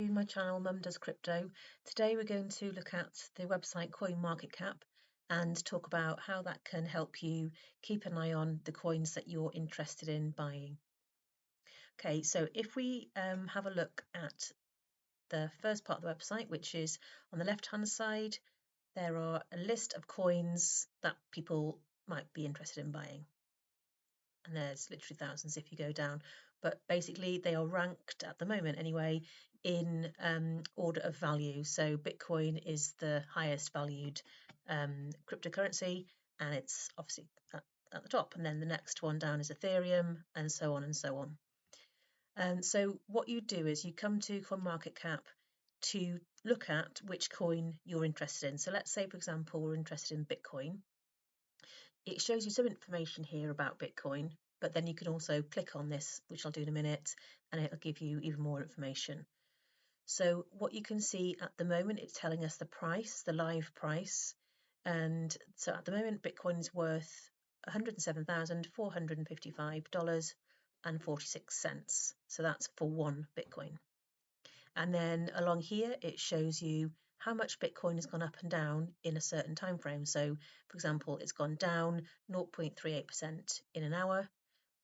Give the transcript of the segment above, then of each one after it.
to my channel Mum Does Crypto. Today we're going to look at the website CoinMarketCap and talk about how that can help you keep an eye on the coins that you're interested in buying. Okay, so if we have a look at the first part of the website, which is on the left hand side, there are a list of coins that people might be interested in buying. And there's literally thousands if you go down, but basically they are ranked at the moment anyway in order of value. So Bitcoin is the highest valued cryptocurrency, and it's obviously at the top, and then the next one down is Ethereum, and so on and so on. And so what you do is you come to CoinMarketCap to look at which coin you're interested in. So let's say, for example, we're interested in Bitcoin. It shows you some information here about Bitcoin, but then you can also click on this, which I'll do in a minute, and it'll give you even more information. So what you can see at the moment, it's telling us the price, the live price. And so at the moment, Bitcoin is worth $107,455.46. So that's for one Bitcoin. And then along here, it shows you how much Bitcoin has gone up and down in a certain time frame. So, for example, it's gone down 0.38% in an hour,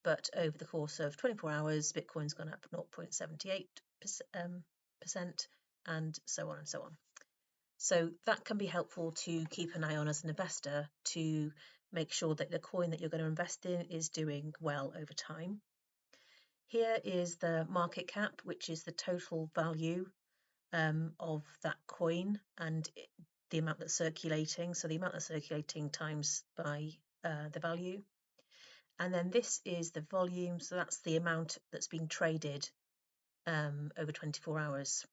but over the course of 24 hours, Bitcoin's gone up 0.78%, and so on and so on. So that can be helpful to keep an eye on as an investor to make sure that the coin that you're going to invest in is doing well over time. Here is the market cap, which is the total value of that coin and the amount that's circulating. So the amount that's circulating times by the value. And then this is the volume. So that's the amount that's being traded over 24 hours.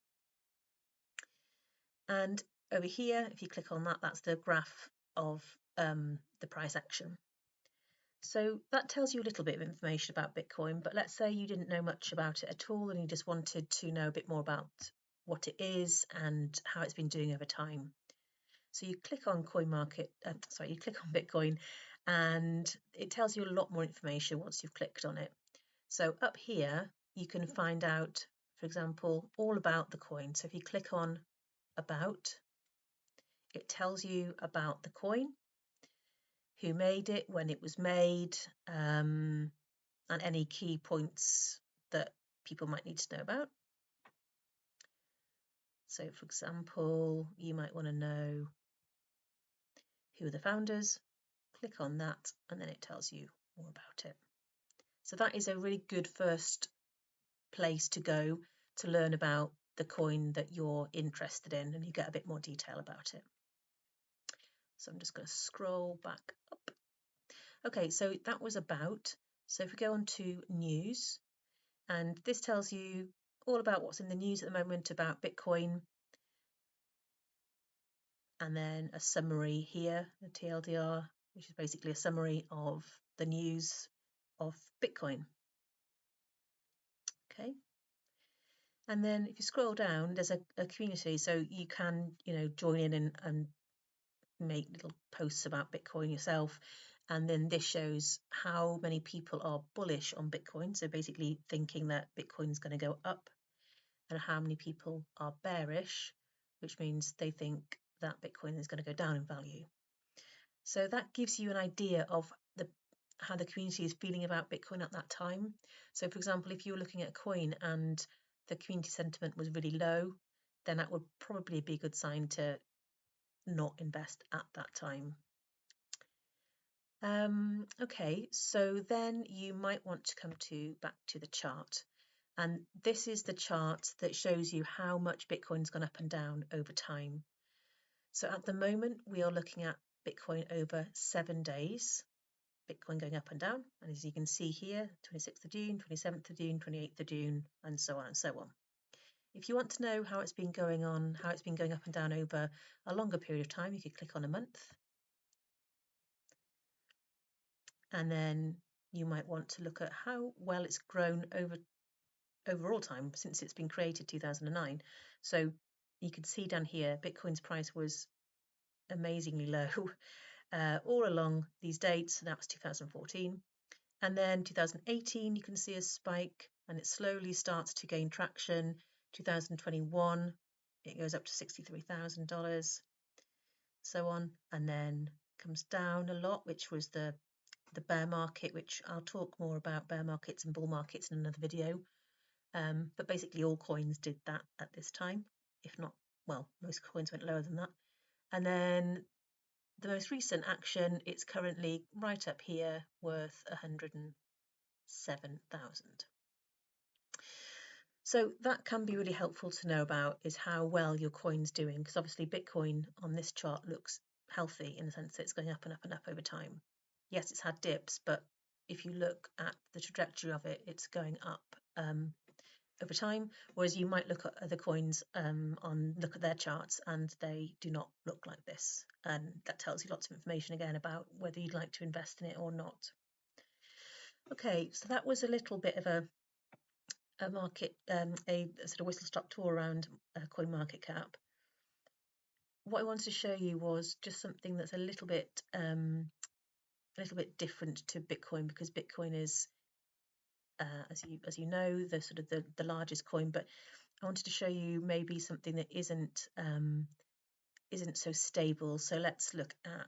And over here, if you click on that, that's the graph of the price action. So that tells you a little bit of information about Bitcoin, but let's say you didn't know much about it at all and you just wanted to know a bit more about what it is and how it's been doing over time. So you click on you click on Bitcoin, and it tells you a lot more information once you've clicked on it. So up here, you can find out, for example, all about the coin. So if you click on About, it tells you about the coin, who made it, when it was made, and any key points that people might need to know about. So, for example, you might want to know who are the founders. Click on that, and then it tells you more about it. So that is a really good first place to go to learn about the coin that you're interested in, and you get a bit more detail about it. So I'm just going to scroll back up. Okay, so that was about. So if we go on to news, and this tells you all about what's in the news at the moment about Bitcoin, and then a summary here, the TLDR, which is basically a summary of the news of Bitcoin. Okay. And then if you scroll down, there's a community, so you can, join in and make little posts about Bitcoin yourself. And then this shows how many people are bullish on Bitcoin, so basically thinking that Bitcoin is going to go up, and how many people are bearish, which means they think that Bitcoin is going to go down in value. So that gives you an idea of how the community is feeling about Bitcoin at that time. So for example, if you were looking at a coin and the community sentiment was really low, then that would probably be a good sign to not invest at that time. Okay, so then you might want to come back to the chart. And this is the chart that shows you how much Bitcoin's gone up and down over time. So at the moment, we are looking at Bitcoin over 7 days. Bitcoin going up and down, and as you can see here, 26th of June, 27th of June, 28th of June, and so on and so on. If you want to know how it's been going up and down over a longer period of time, you could click on a month. And then you might want to look at how well it's grown overall time since it's been created, 2009. So you can see down here, Bitcoin's price was amazingly low all along these dates. So that was 2014. And then 2018, you can see a spike, and it slowly starts to gain traction. 2021, it goes up to $63,000, so on, and then comes down a lot, which was the bear market, which I'll talk more about bear markets and bull markets in another video. But basically all coins did that at this time, if not, well, most coins went lower than that. And then the most recent action, it's currently right up here, worth 107,000. So that can be really helpful to know about, is how well your coin's doing, because obviously Bitcoin on this chart looks healthy in the sense that it's going up and up and up over time. Yes, it's had dips, but if you look at the trajectory of it, it's going up over time, whereas you might look at other coins look at their charts and they do not look like this, and that tells you lots of information again about whether you'd like to invest in it or not. Okay, so that was a little bit of a market, a sort of whistle-stop tour around CoinMarketCap. What I wanted to show you was just something that's a little bit different to Bitcoin, because Bitcoin is, as you know, the sort of the largest coin. But I wanted to show you maybe something that isn't so stable. So let's look at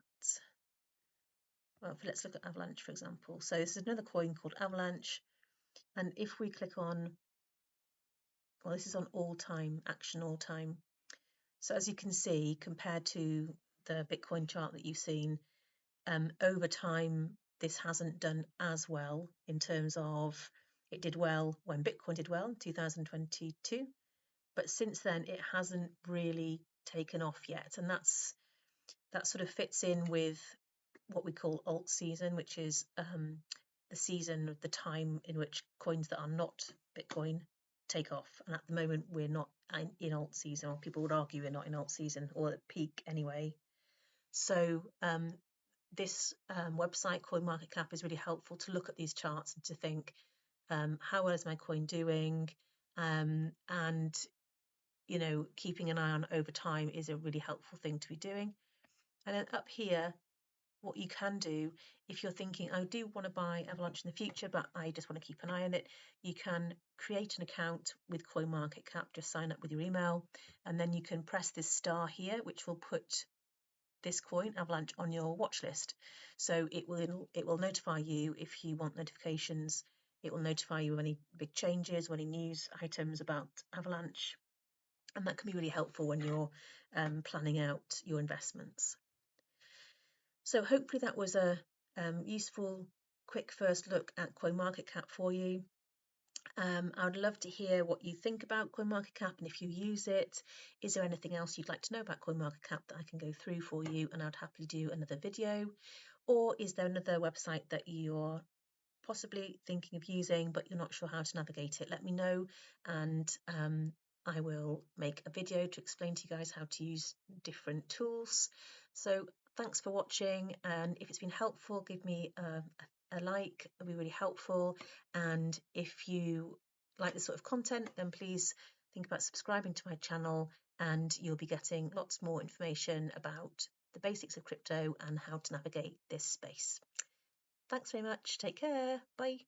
Avalanche, for example. So this is another coin called Avalanche, and if we click on, well, this is on all-time action, all-time. So as you can see, compared to the Bitcoin chart that you've seen, over time, this hasn't done as well in terms of, it did well when Bitcoin did well in 2022, but since then it hasn't really taken off yet. And that sort of fits in with what we call alt season, which is the season of the time in which coins that are not Bitcoin take off. And at the moment, we're not in alt season, or people would argue we're not in alt season, or at peak anyway. So this website, CoinMarketCap, is really helpful to look at these charts and to think, how well is my coin doing? And, you know, keeping an eye on over time is a really helpful thing to be doing. And then up here, what you can do, if you're thinking, I do want to buy Avalanche in the future, but I just want to keep an eye on it, you can create an account with CoinMarketCap, just sign up with your email, and then you can press this star here, which will put this coin, Avalanche, on your watch list. So it will notify you if you want notifications. It will notify you of any big changes or any news items about Avalanche, and that can be really helpful when you're planning out your investments. So hopefully that was a useful, quick first look at CoinMarketCap for you. I would love to hear what you think about CoinMarketCap, and if you use it, is there anything else you'd like to know about CoinMarketCap that I can go through for you, and I'd happily do another video? Or is there another website that you're possibly thinking of using but you're not sure how to navigate it? Let me know, and I will make a video to explain to you guys how to use different tools. So thanks for watching, and if it's been helpful, give me a like, it'll be really helpful. And if you like this sort of content, then please think about subscribing to my channel, and you'll be getting lots more information about the basics of crypto and how to navigate this space. Thanks very much. Take care. Bye.